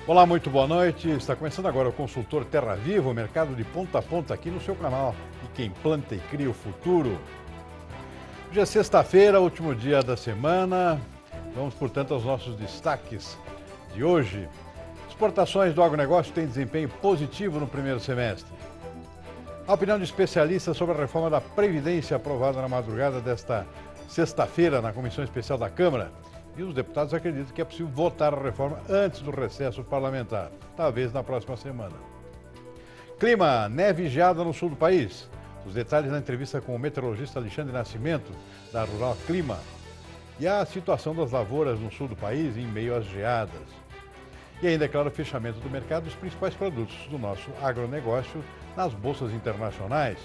Olá, muito boa noite. Está começando agora o Consultor Terra Viva, o mercado de ponta a ponta aqui no seu canal. E quem planta e cria o futuro. Hoje é sexta-feira, último dia da semana. Vamos, portanto, aos nossos destaques de hoje. Exportações do agronegócio têm desempenho positivo no primeiro semestre. A opinião de especialistas sobre a reforma da Previdência aprovada na madrugada desta sexta-feira na Comissão Especial da Câmara. E os deputados acreditam que é possível votar a reforma antes do recesso parlamentar, talvez na próxima semana. Clima, neve e geada no sul do país. Os detalhes na entrevista com o meteorologista Alexandre Nascimento, da Rural Clima. E a situação das lavouras no sul do país em meio às geadas. E ainda, é claro, o fechamento do mercado dos principais produtos do nosso agronegócio nas bolsas internacionais.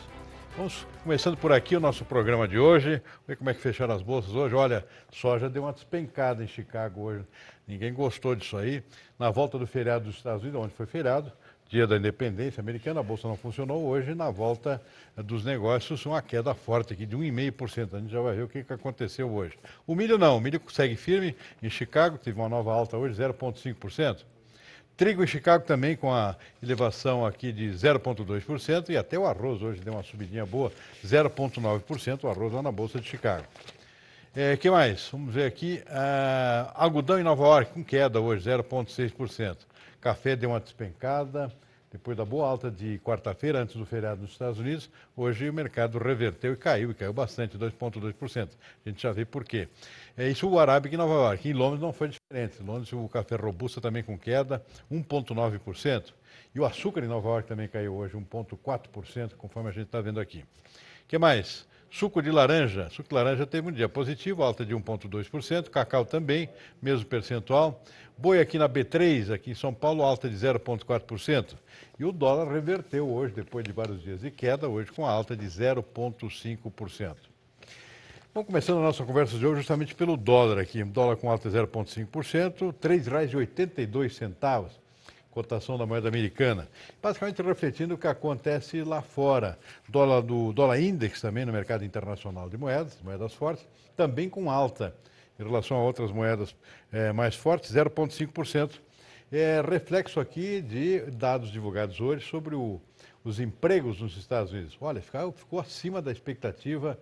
Vamos começando por aqui o nosso programa de hoje. Ver como é que fecharam as bolsas hoje. Olha, soja deu uma despencada em Chicago hoje. Ninguém gostou disso aí. Na volta do feriado dos Estados Unidos, onde foi feriado, dia da independência americana, a bolsa não funcionou hoje. Na volta dos negócios, uma queda forte aqui de 1,5%. A gente já vai ver o que aconteceu hoje. O milho não, o milho segue firme em Chicago, teve uma nova alta hoje, 0,5%. Trigo em Chicago também com a elevação aqui de 0,2% e até o arroz hoje deu uma subidinha boa, 0,9% o arroz lá na Bolsa de Chicago. Que mais? Vamos ver aqui. Algodão em Nova York com queda hoje, 0,6%. Café deu uma despencada. Depois da boa alta de quarta-feira, antes do feriado nos Estados Unidos, hoje o mercado reverteu e caiu bastante, 2,2%. A gente já vê por quê. Isso o Arábica em Nova York. Em Londres não foi diferente. Em Londres o café robusta também com queda, 1,9%. E o açúcar em Nova York também caiu hoje, 1,4%, conforme a gente está vendo aqui. O que mais? Suco de laranja. Suco de laranja teve um dia positivo, alta de 1,2%. Cacau também, mesmo percentual. Boi aqui na B3, aqui em São Paulo, alta de 0,4%. E o dólar reverteu hoje, depois de vários dias de queda, hoje com a alta de 0,5%. Vamos começando a nossa conversa de hoje justamente pelo dólar aqui. Dólar com alta de 0,5%, R$ 3,82. Cotação da moeda americana. Basicamente refletindo o que acontece lá fora. Dólar index também no mercado internacional de moedas fortes, também com alta em relação a outras moedas mais fortes, 0,5%. Reflexo aqui de dados divulgados hoje sobre os empregos nos Estados Unidos. Olha, ficou acima da expectativa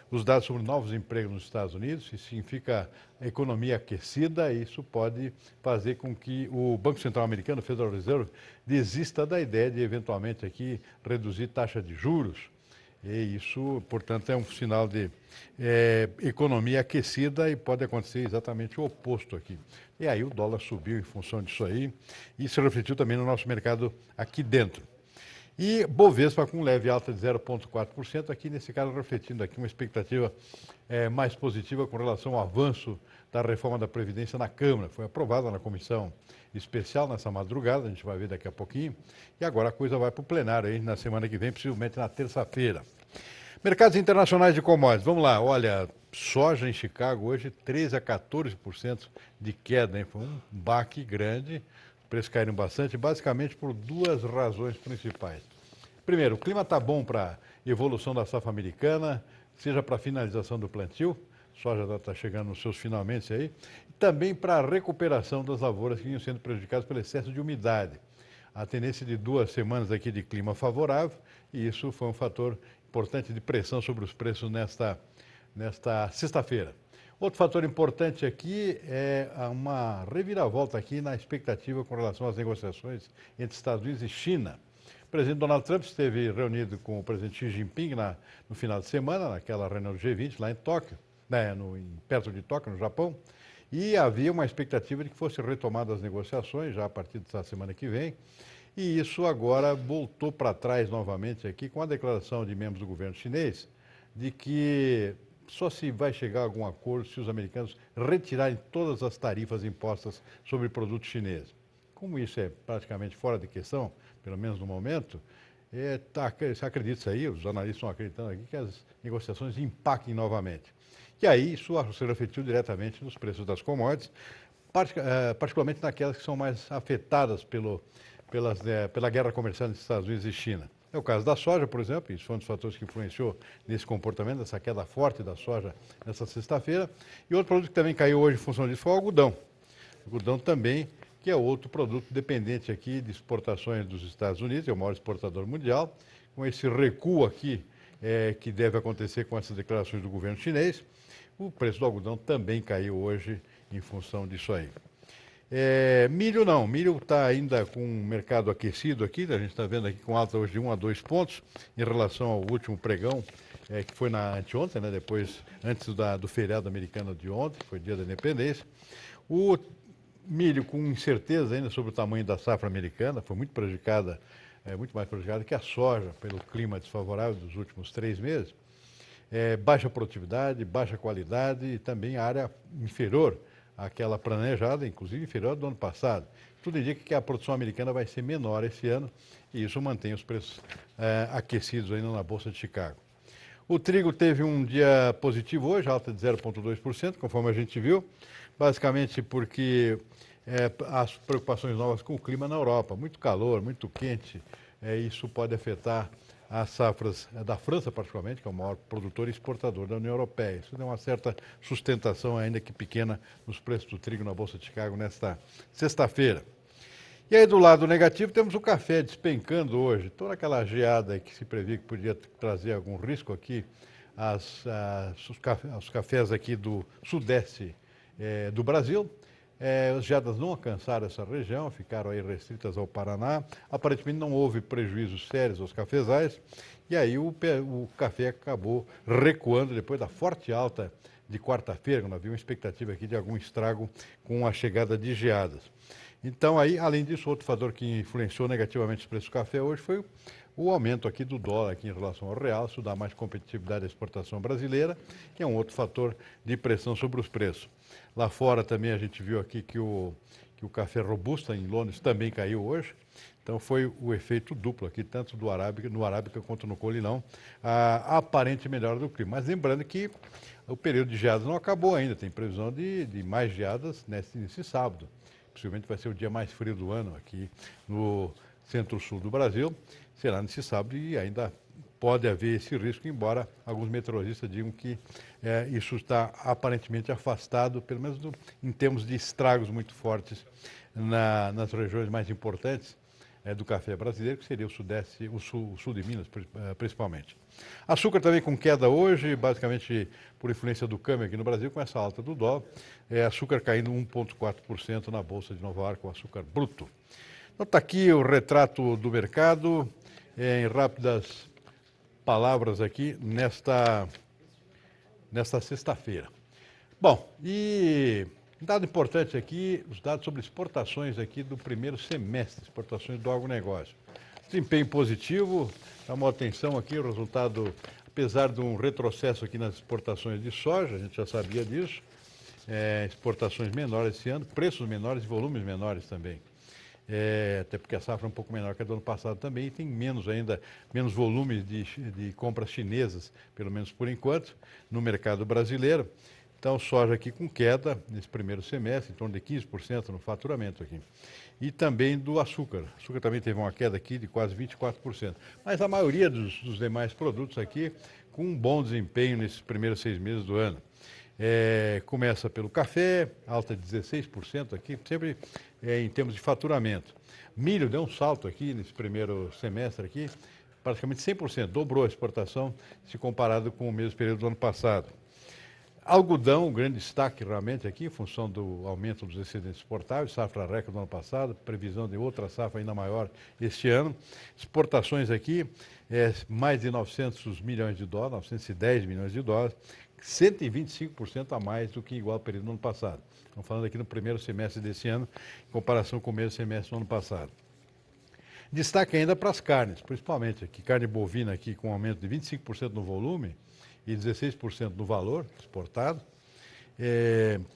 os dados sobre novos empregos nos Estados Unidos. Isso significa economia aquecida e isso pode fazer com que o Banco Central americano, o Federal Reserve, desista da ideia de eventualmente aqui reduzir taxa de juros. E isso, portanto, é um sinal de economia aquecida e pode acontecer exatamente o oposto aqui. E aí o dólar subiu em função disso aí e se refletiu também no nosso mercado aqui dentro. E Bovespa com leve alta de 0,4%, aqui nesse caso refletindo aqui uma expectativa mais positiva com relação ao avanço da reforma da Previdência na Câmara. Foi aprovada na comissão especial nessa madrugada, a gente vai ver daqui a pouquinho. E agora a coisa vai para o plenário aí na semana que vem, possivelmente na terça-feira. Mercados internacionais de commodities, vamos lá, olha, soja em Chicago hoje 13% a 14% de queda, hein? Foi um baque grande, os preços caíram bastante, basicamente por duas razões principais. Primeiro, o clima está bom para evolução da safra americana, seja para a finalização do plantio, soja está chegando nos seus finalmente aí, e também para a recuperação das lavouras que vinham sendo prejudicadas pelo excesso de umidade. A tendência de 2 semanas aqui de clima favorável, e isso foi um fator importante de pressão sobre os preços nesta sexta-feira. Outro fator importante aqui é uma reviravolta aqui na expectativa com relação às negociações entre Estados Unidos e China. O presidente Donald Trump esteve reunido com o presidente Xi Jinping no final de semana, naquela reunião do G20 lá em Tóquio, perto de Tóquio, no Japão, e havia uma expectativa de que fossem retomadas as negociações já a partir dessa semana que vem. E isso agora voltou para trás novamente aqui com a declaração de membros do governo chinês de que só se vai chegar a algum acordo se os americanos retirarem todas as tarifas impostas sobre produtos chineses. Como isso é praticamente fora de questão, pelo menos no momento, acredita-se aí, os analistas estão acreditando aqui que as negociações impactem novamente. E aí isso se refletiu diretamente nos preços das commodities, particularmente naquelas que são mais afetadas pela guerra comercial entre Estados Unidos e China. É o caso da soja, por exemplo, isso foi um dos fatores que influenciou nesse comportamento, nessa queda forte da soja nessa sexta-feira. E outro produto que também caiu hoje em função disso foi o algodão. O algodão também que é outro produto dependente aqui de exportações dos Estados Unidos, é o maior exportador mundial. Com esse recuo aqui, que deve acontecer com essas declarações do governo chinês, o preço do algodão também caiu hoje em função disso aí. Milho não, milho está ainda com um mercado aquecido aqui, a gente está vendo aqui com alta hoje de 1 a 2 pontos em relação ao último pregão, que foi anteontem, né, antes do feriado americano de ontem, que foi dia da independência. O milho com incerteza ainda sobre o tamanho da safra americana, foi muito prejudicada, muito mais prejudicada que a soja pelo clima desfavorável dos últimos 3 meses. Baixa produtividade, baixa qualidade e também área inferior àquela planejada, inclusive inferior do ano passado. Tudo indica que a produção americana vai ser menor esse ano e isso mantém os preços aquecidos ainda na Bolsa de Chicago. O trigo teve um dia positivo hoje, alta de 0,2%, conforme a gente viu, basicamente porque as preocupações novas com o clima na Europa, muito calor, muito quente, isso pode afetar as safras da França, particularmente, que é o maior produtor e exportador da União Europeia. Isso deu uma certa sustentação, ainda que pequena, nos preços do trigo na Bolsa de Chicago nesta sexta-feira. E aí, do lado negativo, temos o café despencando hoje. Toda aquela geada que se previa que podia trazer algum risco aqui, os cafés aqui do sudeste do Brasil. As geadas não alcançaram essa região, ficaram aí restritas ao Paraná. Aparentemente não houve prejuízos sérios aos cafezais. E aí o café acabou recuando depois da forte alta de quarta-feira, quando havia uma expectativa aqui de algum estrago com a chegada de geadas. Então, aí, além disso, outro fator que influenciou negativamente os preços do café hoje foi o aumento aqui do dólar aqui em relação ao real, isso dá mais competitividade à exportação brasileira, que é um outro fator de pressão sobre os preços. Lá fora também a gente viu aqui que o café robusta em Londres também caiu hoje, então foi o efeito duplo aqui, tanto no arábica quanto no colilão, a aparente melhora do clima. Mas lembrando que o período de geadas não acabou ainda, tem previsão de mais geadas nesse sábado. Possivelmente vai ser o dia mais frio do ano aqui no centro-sul do Brasil. Será nesse sábado e ainda pode haver esse risco, embora alguns meteorologistas digam que isso está aparentemente afastado, pelo menos em termos de estragos muito fortes nas regiões mais importantes do café brasileiro, que seria o sudeste, o sul de Minas, principalmente. Açúcar também com queda hoje, basicamente por influência do câmbio aqui no Brasil, com essa alta do dólar. Açúcar caindo 1,4% na Bolsa de Nova York, o açúcar bruto. Então está aqui o retrato do mercado, em rápidas palavras aqui, nesta sexta-feira. Bom, e um dado importante aqui, os dados sobre exportações aqui do primeiro semestre, exportações do agronegócio. Desempenho positivo, chamou atenção aqui o resultado, apesar de um retrocesso aqui nas exportações de soja, a gente já sabia disso, exportações menores esse ano, preços menores e volumes menores também. Até porque a safra é um pouco menor que a do ano passado também, e tem menos volumes de compras chinesas, pelo menos por enquanto, no mercado brasileiro. Então, soja aqui com queda nesse primeiro semestre, em torno de 15% no faturamento aqui. E também do açúcar. O açúcar também teve uma queda aqui de quase 24%. Mas a maioria dos demais produtos aqui com um bom desempenho nesses primeiros 6 meses do ano. Começa pelo café, alta de 16% aqui, sempre em termos de faturamento. Milho deu um salto aqui nesse primeiro semestre aqui, praticamente 100%, dobrou a exportação se comparado com o mesmo período do ano passado. Algodão, um grande destaque realmente aqui, em função do aumento dos excedentes exportáveis, safra recorde do ano passado, previsão de outra safra ainda maior este ano. Exportações aqui, mais de 900 milhões de dólares, 910 milhões de dólares, 125% a mais do que igual período do ano passado. Estamos falando aqui no primeiro semestre desse ano, em comparação com o mesmo semestre do ano passado. Destaque ainda para as carnes, principalmente aqui, carne bovina aqui com um aumento de 25% no volume, e 16% no valor exportado.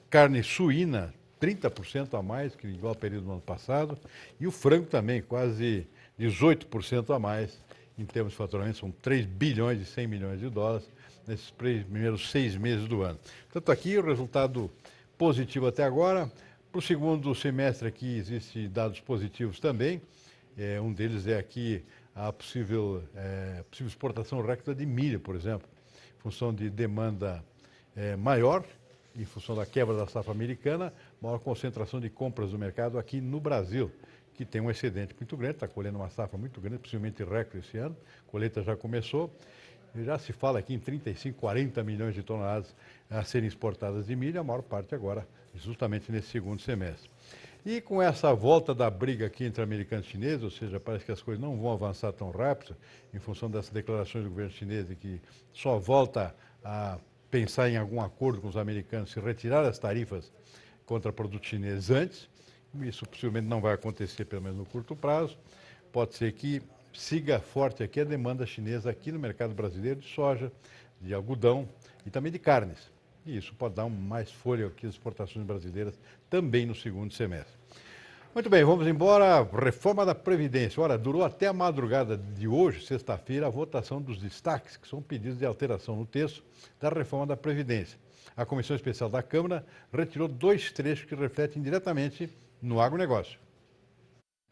Carne suína, 30% a mais que igual ao período do ano passado. E o frango também, quase 18% a mais em termos de faturamento. São 3 bilhões e 100 milhões de dólares nesses primeiros 6 meses do ano. Portanto, aqui o resultado positivo até agora. Para o segundo semestre aqui existem dados positivos também. Um deles é aqui a possível exportação recorde de milho, por exemplo, função de demanda maior em função da quebra da safra americana, maior concentração de compras do mercado aqui no Brasil, que tem um excedente muito grande, está colhendo uma safra muito grande, possivelmente recorde esse ano, a colheita já começou, já se fala aqui em 35, 40 milhões de toneladas a serem exportadas de milho, a maior parte agora, justamente nesse segundo semestre. E com essa volta da briga aqui entre americanos e chineses, ou seja, parece que as coisas não vão avançar tão rápido, em função dessas declarações do governo chinês de que só volta a pensar em algum acordo com os americanos se retirar as tarifas contra produtos chineses antes. Isso possivelmente não vai acontecer, pelo menos no curto prazo. Pode ser que siga forte aqui a demanda chinesa aqui no mercado brasileiro de soja, de algodão e também de carnes. E isso pode dar mais fôlego aqui às exportações brasileiras também no segundo semestre. Muito bem, vamos embora. Reforma da Previdência. Ora, durou até a madrugada de hoje, sexta-feira, a votação dos destaques, que são pedidos de alteração no texto da reforma da Previdência. A Comissão Especial da Câmara retirou 2 trechos que refletem diretamente no agronegócio.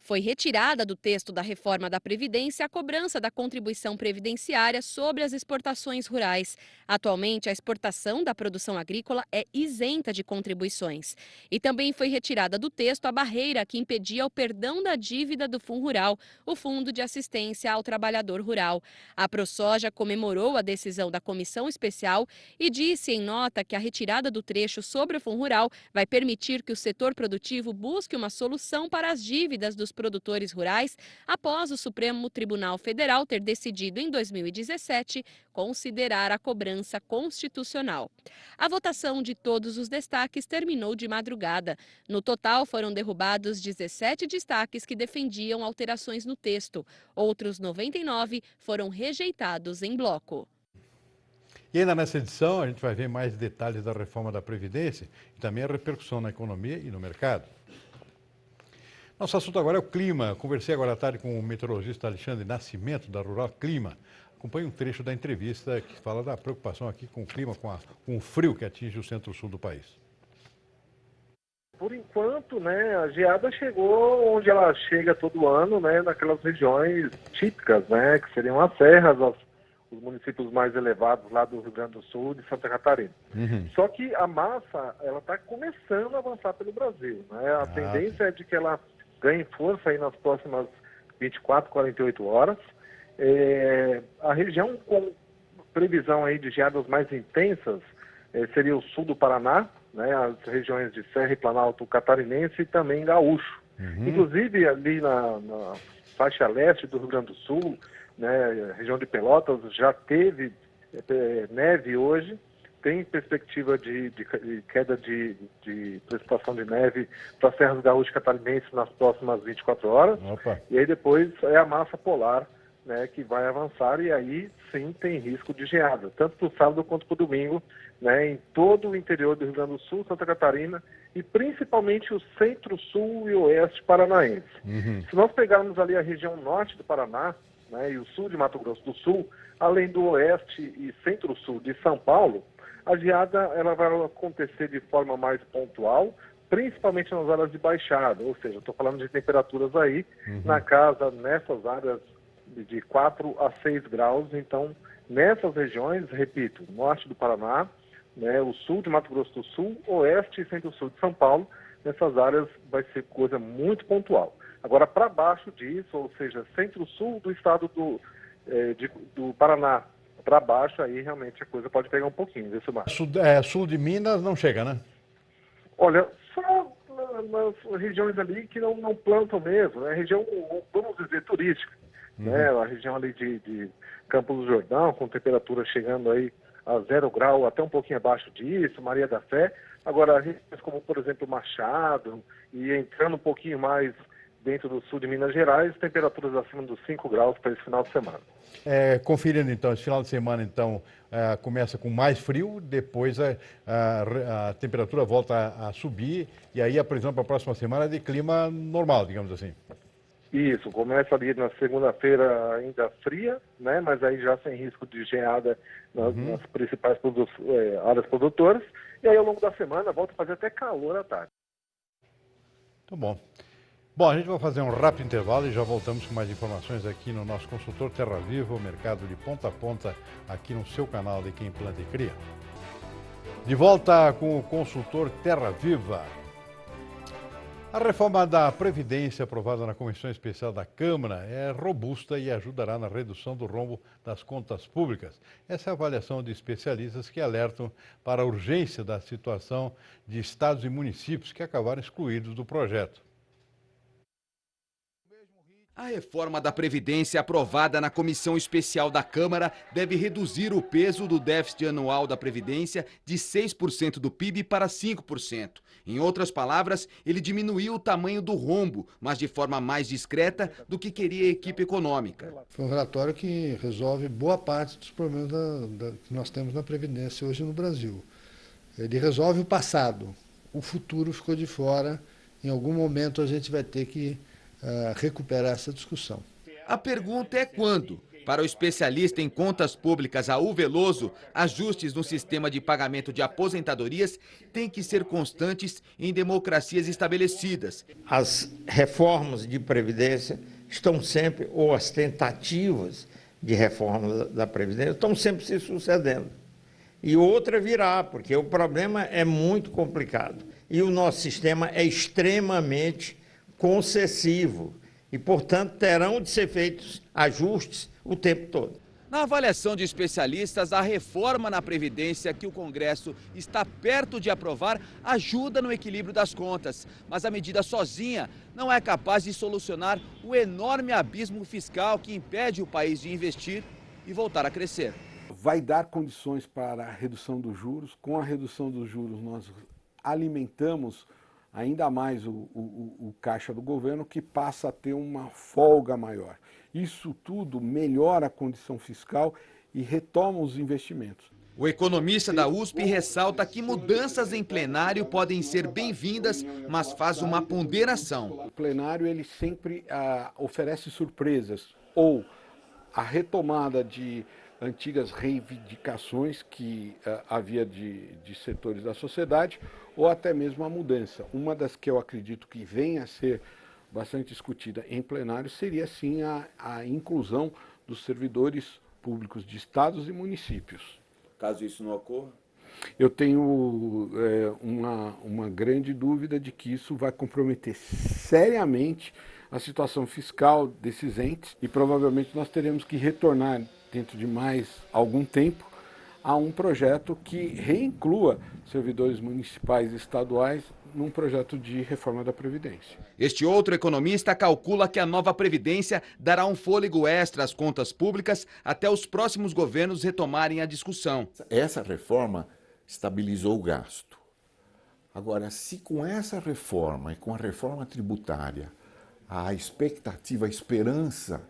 Foi retirada do texto da reforma da Previdência a cobrança da contribuição previdenciária sobre as exportações rurais. Atualmente, a exportação da produção agrícola é isenta de contribuições. E também foi retirada do texto a barreira que impedia o perdão da dívida do FUNRURAL, o Fundo de Assistência ao Trabalhador Rural. A ProSoja comemorou a decisão da Comissão Especial e disse em nota que a retirada do trecho sobre o FUNRURAL vai permitir que o setor produtivo busque uma solução para as dívidas dos produtores rurais após o Supremo Tribunal Federal ter decidido em 2017 considerar a cobrança constitucional. A votação de todos os destaques terminou de madrugada. No total, foram derrubados 17 destaques que defendiam alterações no texto. Outros 99 foram rejeitados em bloco. E ainda nessa edição, a gente vai ver mais detalhes da reforma da Previdência e também a repercussão na economia e no mercado. Nosso assunto agora é o clima. Conversei agora à tarde com o meteorologista Alexandre Nascimento, da Rural Clima. Acompanhe um trecho da entrevista que fala da preocupação aqui com o clima, com o frio que atinge o centro-sul do país. Por enquanto, né, a geada chegou onde ela chega todo ano, né, naquelas regiões típicas, né, que seriam as serras, os municípios mais elevados lá do Rio Grande do Sul e de Santa Catarina. Só que a massa, ela está começando a avançar pelo Brasil, né? A tendência é de que ela ganhe força aí nas próximas 24, 48 horas. A região com previsão aí de geadas mais intensas seria o sul do Paraná, né? As regiões de Serra e Planalto Catarinense e também Gaúcho. Inclusive ali na faixa leste do Rio Grande do Sul, né, região de Pelotas, já teve neve hoje, tem perspectiva de queda de precipitação de neve para as serras gaúchas e catarinenses nas próximas 24 horas. Opa. E aí depois é a massa polar, né, que vai avançar e aí sim tem risco de geada, tanto para o sábado quanto para o domingo, né, em todo o interior do Rio Grande do Sul, Santa Catarina e principalmente o centro-sul e oeste paranaense. Se nós pegarmos ali a região norte do Paraná, né, e o sul de Mato Grosso do Sul, além do oeste e centro-sul de São Paulo, a geada ela vai acontecer de forma mais pontual, principalmente nas áreas de baixada, ou seja, estou falando de temperaturas aí, na casa, nessas áreas de 4 a 6 graus, então nessas regiões, repito, norte do Paraná, né, o sul de Mato Grosso do Sul, oeste e centro-sul de São Paulo, nessas áreas vai ser coisa muito pontual. Agora, para baixo disso, ou seja, centro-sul do estado do Paraná, para baixo, aí realmente a coisa pode pegar um pouquinho, viu, Silmar? Sul de Minas não chega, né? Olha, só nas regiões ali que não plantam mesmo, né? Região, vamos dizer, turística, né? A região ali de Campos do Jordão, com temperatura chegando aí a 0 grau, até um pouquinho abaixo disso, Maria da Fé. Agora, regiões como, por exemplo, Machado, e entrando um pouquinho mais dentro do sul de Minas Gerais, temperaturas acima dos 5 graus para esse final de semana. Conferindo então, esse final de semana então começa com mais frio, depois a temperatura volta a subir e aí a previsão para a próxima semana é de clima normal, digamos assim. Isso, começa ali na segunda-feira ainda fria, né, mas aí já sem risco de geada nas principais áreas produtoras, e aí ao longo da semana volta a fazer até calor à tarde. Tá bom. Bom, a gente vai fazer um rápido intervalo e já voltamos com mais informações aqui no nosso consultor Terra Viva, o mercado de ponta a ponta, aqui no seu canal de Quem Planta e Cria. De volta com o consultor Terra Viva. A reforma da Previdência aprovada na Comissão Especial da Câmara é robusta e ajudará na redução do rombo das contas públicas. Essa é a avaliação de especialistas que alertam para a urgência da situação de estados e municípios que acabaram excluídos do projeto. A reforma da Previdência aprovada na Comissão Especial da Câmara deve reduzir o peso do déficit anual da Previdência de 6% do PIB para 5%. Em outras palavras, ele diminuiu o tamanho do rombo, mas de forma mais discreta do que queria a equipe econômica. Foi um relatório que resolve boa parte dos problemas que nós temos na Previdência hoje no Brasil. Ele resolve o passado, o futuro ficou de fora. Em algum momento a gente vai ter que recuperar essa discussão. A pergunta é quando? Para o especialista em contas públicas Raul Veloso, ajustes no sistema de pagamento de aposentadorias têm que ser constantes em democracias estabelecidas. As reformas de Previdência estão sempre, ou as tentativas de reforma da Previdência, estão sempre se sucedendo. E outra virá, porque o problema é muito complicado. E o nosso sistema é extremamente concessivo e, portanto, terão de ser feitos ajustes o tempo todo. Na avaliação de especialistas, a reforma na Previdência que o Congresso está perto de aprovar ajuda no equilíbrio das contas, mas a medida sozinha não é capaz de solucionar o enorme abismo fiscal que impede o país de investir e voltar a crescer. Vai dar condições para a redução dos juros. Com a redução dos juros, nós alimentamos ainda mais o caixa do governo, que passa a ter uma folga maior. Isso tudo melhora a condição fiscal e retoma os investimentos. O economista da USP ressalta que mudanças em plenário podem ser bem-vindas, mas faz uma ponderação. O plenário ele sempre oferece surpresas, ou a retomada de antigas reivindicações que havia de setores da sociedade, ou até mesmo a mudança. Uma das que eu acredito que venha a ser bastante discutida em plenário seria, sim, a inclusão dos servidores públicos de estados e municípios. Caso isso não ocorra? Eu tenho uma grande dúvida de que isso vai comprometer seriamente a situação fiscal desses entes e provavelmente nós teremos que retornar dentro de mais algum tempo a um projeto que reinclua servidores municipais e estaduais num projeto de reforma da Previdência. Este outro economista calcula que a nova Previdência dará um fôlego extra às contas públicas até os próximos governos retomarem a discussão. Essa reforma estabilizou o gasto. Agora, se com essa reforma e com a reforma tributária, a expectativa, a esperança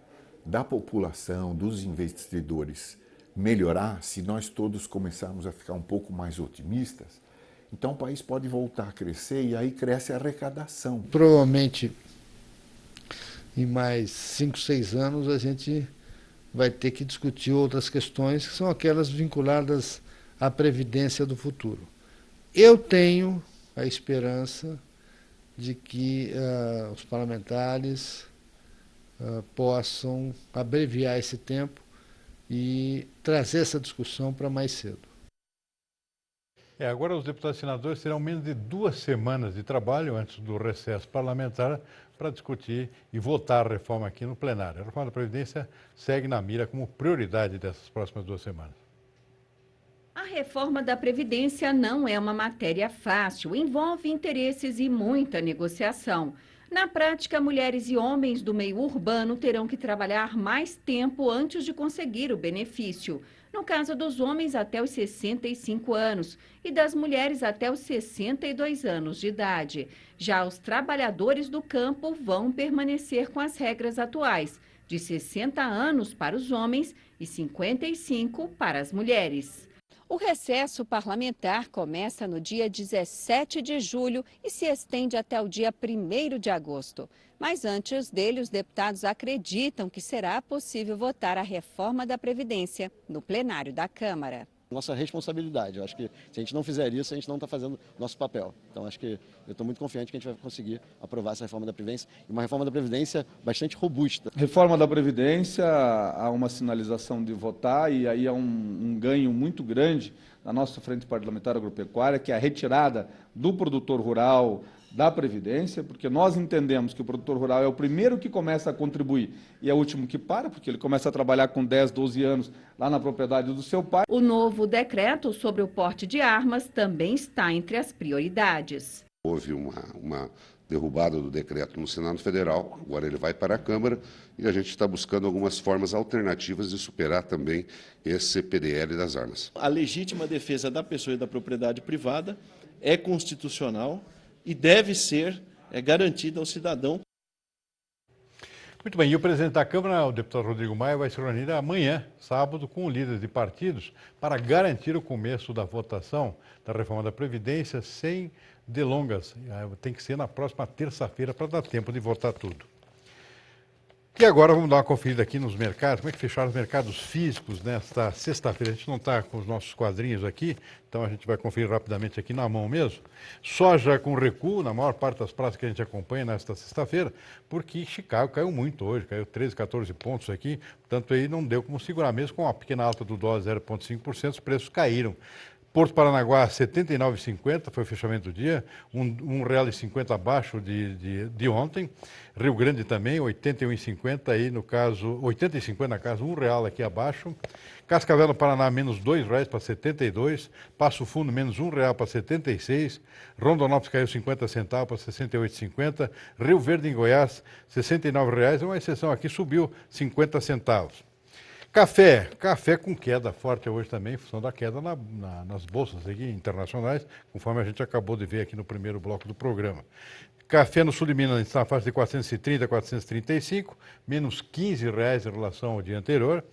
da população, dos investidores melhorar, se nós todos começarmos a ficar um pouco mais otimistas, então o país pode voltar a crescer e aí cresce a arrecadação. Provavelmente, em mais 5, 6 anos, a gente vai ter que discutir outras questões, que são aquelas vinculadas à previdência do futuro. Eu tenho a esperança de que os parlamentares possam abreviar esse tempo e trazer essa discussão para mais cedo. Agora os deputados e senadores terão menos de 2 semanas de trabalho antes do recesso parlamentar para discutir e votar a reforma aqui no plenário. A reforma da Previdência segue na mira como prioridade dessas próximas 2 semanas. A reforma da Previdência não é uma matéria fácil, envolve interesses e muita negociação. Na prática, mulheres e homens do meio urbano terão que trabalhar mais tempo antes de conseguir o benefício. No caso dos homens, até os 65 anos e das mulheres até os 62 anos de idade. Já os trabalhadores do campo vão permanecer com as regras atuais, de 60 anos para os homens e 55 para as mulheres. O recesso parlamentar começa no dia 17 de julho e se estende até o dia 1º de agosto. Mas antes dele, os deputados acreditam que será possível votar a reforma da Previdência no plenário da Câmara. Nossa responsabilidade. Eu acho que se a gente não fizer isso, a gente não está fazendo nosso papel. Então acho que eu estou muito confiante que a gente vai conseguir aprovar essa reforma da Previdência, e uma reforma da Previdência bastante robusta. Reforma da Previdência, há uma sinalização de votar e aí há um ganho muito grande na nossa frente parlamentar agropecuária, que é a retirada do produtor rural da Previdência, porque nós entendemos que o produtor rural é o primeiro que começa a contribuir e é o último que para, porque ele começa a trabalhar com 10, 12 anos lá na propriedade do seu pai. O novo decreto sobre o porte de armas também está entre as prioridades. Houve uma derrubada do decreto no Senado Federal, agora ele vai para a Câmara e a gente está buscando algumas formas alternativas de superar também esse PDL das armas. A legítima defesa da pessoa e da propriedade privada é constitucional e deve ser garantida ao cidadão. Muito bem, e o presidente da Câmara, o deputado Rodrigo Maia, vai se reunir amanhã, sábado, com líderes de partidos para garantir o começo da votação da reforma da Previdência sem delongas. Tem que ser na próxima terça-feira para dar tempo de votar tudo. E agora vamos dar uma conferida aqui nos mercados. Como é que fecharam os mercados físicos nesta sexta-feira? A gente não está com os nossos quadrinhos aqui, então a gente vai conferir rapidamente aqui na mão mesmo. Soja com recuo na maior parte das praças que a gente acompanha nesta sexta-feira, porque Chicago caiu muito hoje, caiu 13, 14 pontos aqui, portanto aí não deu como segurar mesmo, com uma pequena alta do dólar 0,5%, os preços caíram. Porto Paranaguá, R$ 79,50 foi o fechamento do dia, R$ 1,50 abaixo de ontem. Rio Grande também, R$ 81,50 aí no caso, R$ 80,50 na casa, R$ 1 aqui abaixo. Cascavel no Paraná, menos R$ 2 para 72. Passo Fundo, menos R$ 1 para 76. Rondonópolis caiu 50 centavos para 68,50. Rio Verde em Goiás, R$ 69,00, uma exceção aqui, subiu 50 centavos. Café com queda forte hoje também, em função da queda nas bolsas aqui internacionais, conforme a gente acabou de ver aqui no primeiro bloco do programa. Café no sul de Minas está na faixa de 430 a 435, menos R$ 15,00 em relação ao dia anterior.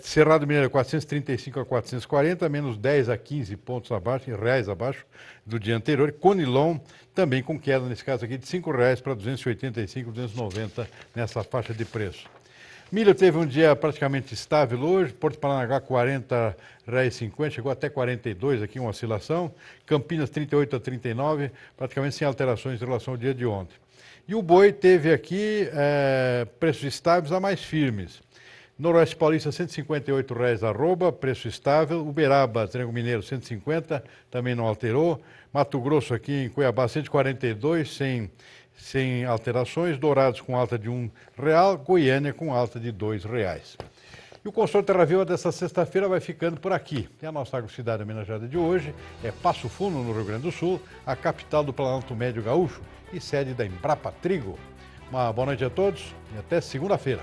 Cerrado Mineiro 435 a 440, menos 10 a 15 pontos abaixo, reais abaixo do dia anterior. Conilon também com queda, nesse caso aqui, de R$ 5,00 para 285, 290 nessa faixa de preço. Milho teve um dia praticamente estável hoje, Porto Paranaguá R$ 40,50, chegou até 42 aqui, uma oscilação. Campinas 38 a 39, praticamente sem alterações em relação ao dia de ontem. E o boi teve aqui preços estáveis a mais firmes. Noroeste Paulista R$ 158,00 arroba, preço estável. Uberaba, Triângulo Mineiro, 150, também não alterou. Mato Grosso aqui em Cuiabá, 142, sem alterações. Dourados com alta de R$ 1,00, Goiânia com alta de R$ 2,00. E o consultório Terra Viva dessa sexta-feira vai ficando por aqui. E a nossa agrocidade homenageada de hoje é Passo Fundo, no Rio Grande do Sul, a capital do Planalto Médio Gaúcho e sede da Embrapa Trigo. Uma boa noite a todos e até segunda-feira.